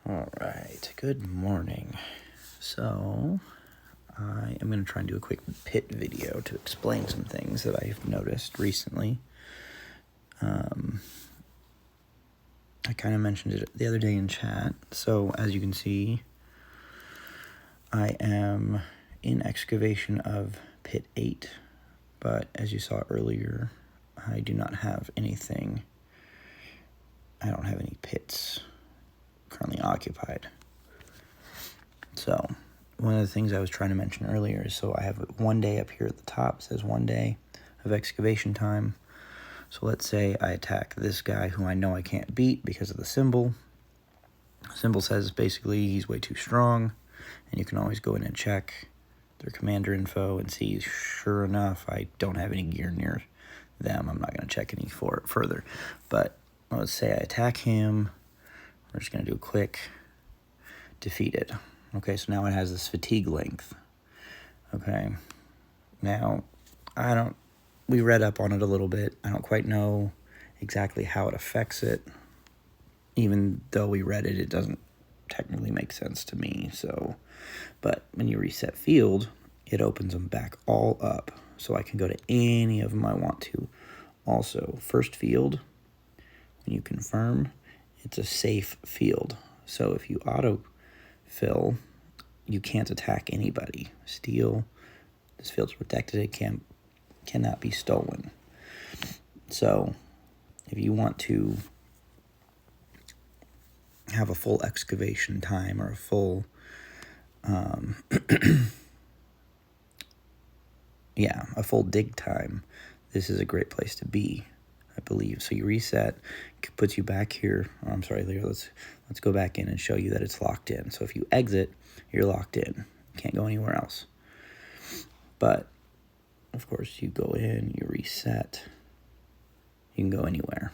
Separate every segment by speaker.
Speaker 1: All right, good morning. So, I am going to try and do a quick pit video to explain some things that I've noticed recently. I kind of mentioned it the other day in chat. So, as you can see, I am in excavation of pit 8, but as you saw earlier, I do not have anything. I don't have any pits currently occupied. So, one of the things I was trying to mention earlier is, so I have 1 day up here at the top, says 1 day of excavation time. So let's say I attack this guy who I know I can't beat because of the symbol. The symbol says basically he's way too strong, and you can always go in and check their commander info and see, sure enough, I don't have any gear near them. I'm not going to check any further. But let's say I attack him. We're just going to do a quick defeated. Okay, so now it has this fatigue length. Okay, now we read up on it a little bit. I don't quite know exactly how it affects it. Even though we read it, it doesn't technically make sense to me. So, but when you reset field, it opens them back all up. So I can go to any of them I want to. Also, first field, when you confirm, it's a safe field. So if you autofill, you can't attack anybody. Steal, this field's protected, it cannot be stolen. So if you want to have a full excavation time or a full a full dig time, this is a great place to be, I believe. So you reset, puts you back here. Oh, I'm sorry, Leo, let's go back in and show you that it's locked in. So if you exit, you're locked in. You can't go anywhere else. But of course, you go in, you reset, you can go anywhere.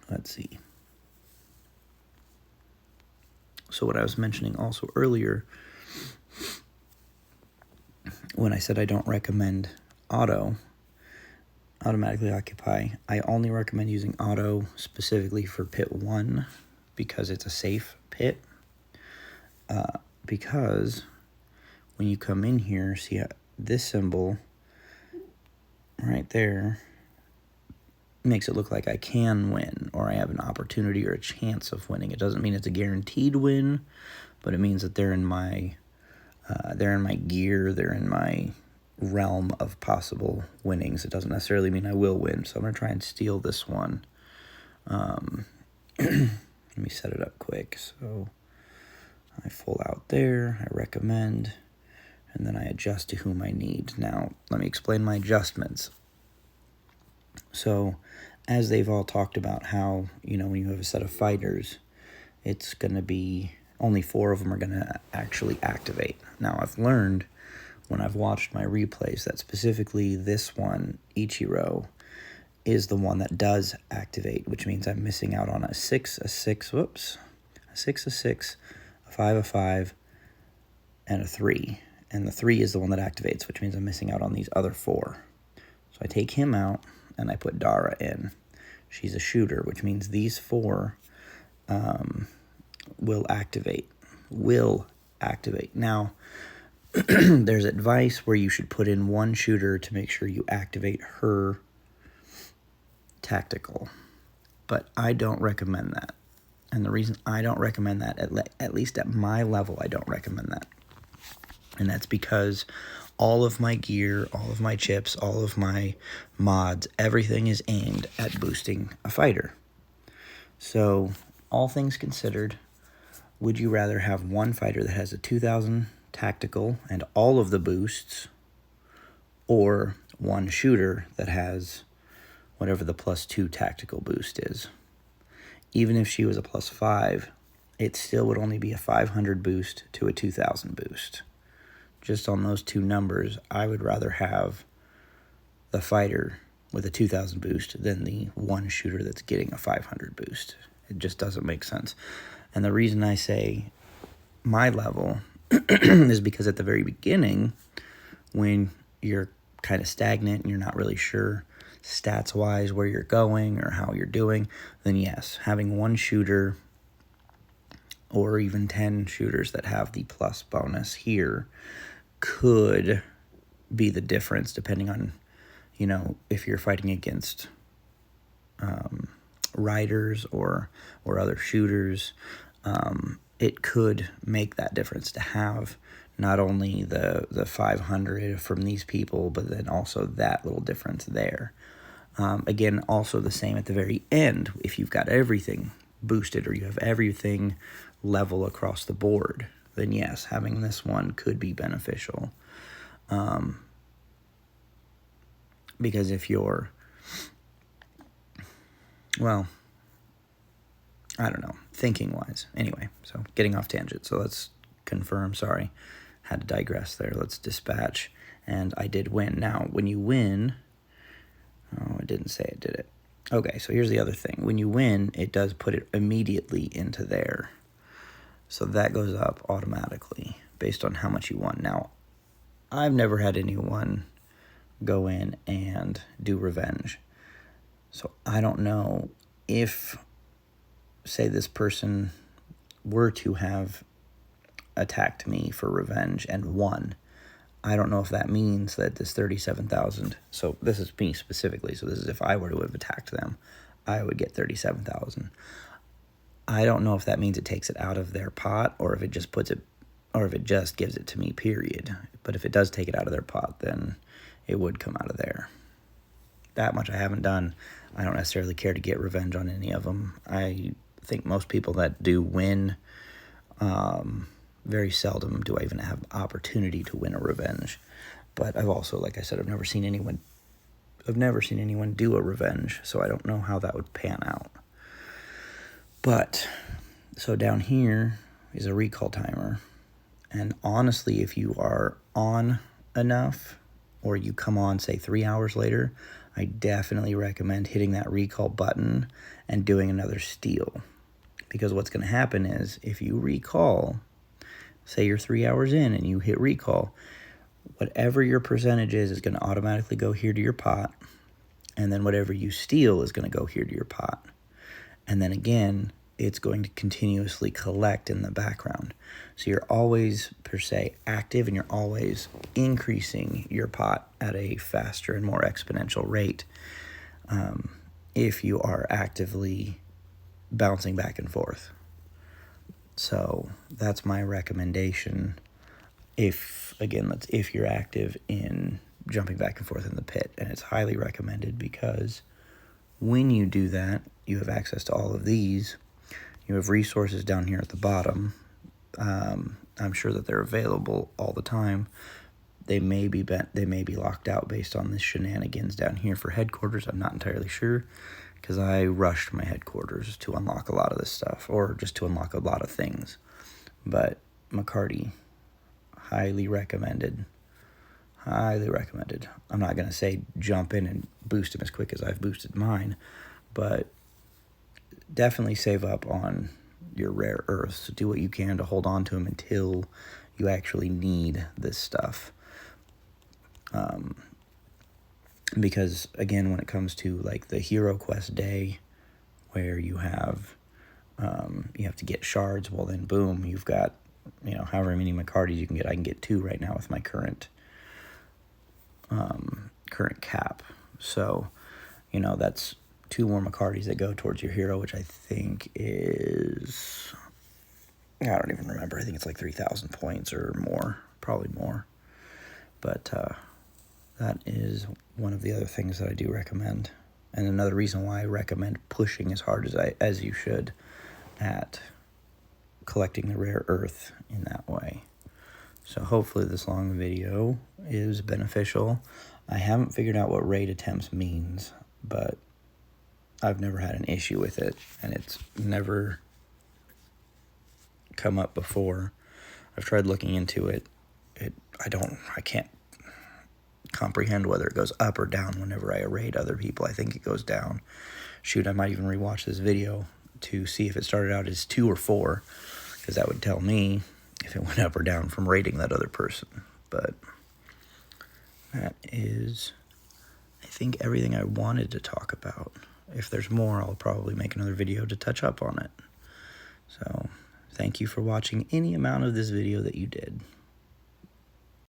Speaker 1: Let's see. So what I was mentioning also earlier, when I said I don't recommend automatically occupy, I only recommend using auto specifically for pit 1 because it's a safe pit. Because when you come in here, see this symbol right there makes it look like I can win, or I have an opportunity or a chance of winning. It doesn't mean it's a guaranteed win, but it means that they're in my gear, they're in my realm of possible winnings. It doesn't necessarily mean I will win. So I'm going to try and steal this one. Let me set it up quick. So I full out there, I recommend, and then I adjust to whom I need. Now, let me explain my adjustments. So, as they've all talked about how, when you have a set of fighters, it's going to be only 4 of them are going to actually activate. Now, I've learned when I've watched my replays that specifically this one, Ichiro, is the one that does activate, which means I'm missing out on a 6, a 6, a 5, a 5, and a 3. And the 3 is the one that activates, which means I'm missing out on these other 4. So I take him out, and I put Dara in. She's a shooter, which means these 4 will activate. Now, there's advice where you should put in 1 shooter to make sure you activate her tactical. But I don't recommend that. And the reason I don't recommend that, at least at my level, I don't recommend that. And that's because all of my gear, all of my chips, all of my mods, everything is aimed at boosting a fighter. So, all things considered, would you rather have 1 fighter that has a 2000 tactical and all of the boosts, or 1 shooter that has whatever the +2 tactical boost is? Even if she was a +5, it still would only be a 500 boost to a 2000 boost. Just on those 2 numbers, I would rather have the fighter with a 2000 boost than the 1 shooter that's getting a 500 boost. It just doesn't make sense. And the reason I say my level is because at the very beginning, when you're kind of stagnant and you're not really sure, stats-wise where you're going or how you're doing, then yes, having one shooter or even 10 shooters that have the plus bonus here could be the difference depending on, you know, if you're fighting against riders or other shooters. It could make that difference to have not only the 500 from these people, but then also that little difference there. Again, also the same at the very end. If you've got everything boosted or you have everything level across the board, then yes, having this one could be beneficial. Because if you're, well, I don't know, thinking-wise. Anyway, so getting off tangent. So let's confirm, sorry, had to digress there. Let's dispatch, and I did win. Now, when you win, oh, it didn't say it, did it? Okay, so here's the other thing. When you win, it does put it immediately into there. So that goes up automatically based on how much you won. Now, I've never had anyone go in and do revenge. So I don't know if, say, this person were to have attacked me for revenge and won. I don't know if that means that this 37,000, so this is me specifically, so this is if I were to have attacked them, I would get 37,000. I don't know if that means it takes it out of their pot or if it just puts it, or if it just gives it to me, period. But if it does take it out of their pot, then it would come out of there. That much I haven't done. I don't necessarily care to get revenge on any of them. I think most people that do win, very seldom do I even have opportunity to win a revenge. But I've also, like I said, I've never seen anyone do a revenge, so I don't know how that would pan out. But, so down here is a recall timer. And honestly, if you are on enough, or you come on, say, 3 hours later, I definitely recommend hitting that recall button and doing another steal. Because what's going to happen is, if you recall, say you're 3 hours in and you hit recall, whatever your percentage is going to automatically go here to your pot, and then whatever you steal is going to go here to your pot. And then again, it's going to continuously collect in the background. So you're always, per se, active, and you're always increasing your pot at a faster and more exponential rate if you are actively bouncing back and forth. So that's my recommendation if you're active in jumping back and forth in the pit. And it's highly recommended because when you do that, you have access to all of these. You have resources down here at the bottom. I'm sure that they're available all the time. They may be locked out based on this shenanigans down here for headquarters. I'm not entirely sure because I rushed my headquarters to unlock a lot of this stuff, or just to unlock a lot of things. But McCarty, highly recommended. Highly recommended. I'm not going to say jump in and boost him as quick as I've boosted mine, but definitely save up on your rare earths. Do what you can to hold on to them until you actually need this stuff. Because, again, when it comes to, like, the Hero Quest day, where you have to get shards, well, then, boom, you've got, however many McCartys you can get. I can get 2 right now with my current cap. So, that's 2 more McCartys that go towards your hero, which I think is, I don't even remember. I think it's like 3,000 points or more, probably more. But that is one of the other things that I do recommend. And another reason why I recommend pushing as hard as you should at collecting the rare earth in that way. So hopefully this long video is beneficial. I haven't figured out what raid attempts means, but I've never had an issue with it, and it's never come up before. I've tried looking into it. I can't comprehend whether it goes up or down whenever I raid other people. I think it goes down. Shoot, I might even rewatch this video to see if it started out as 2 or 4, because that would tell me if it went up or down from raiding that other person. But that is, I think, everything I wanted to talk about. If there's more, I'll probably make another video to touch up on it. So, thank you for watching any amount of this video that you did.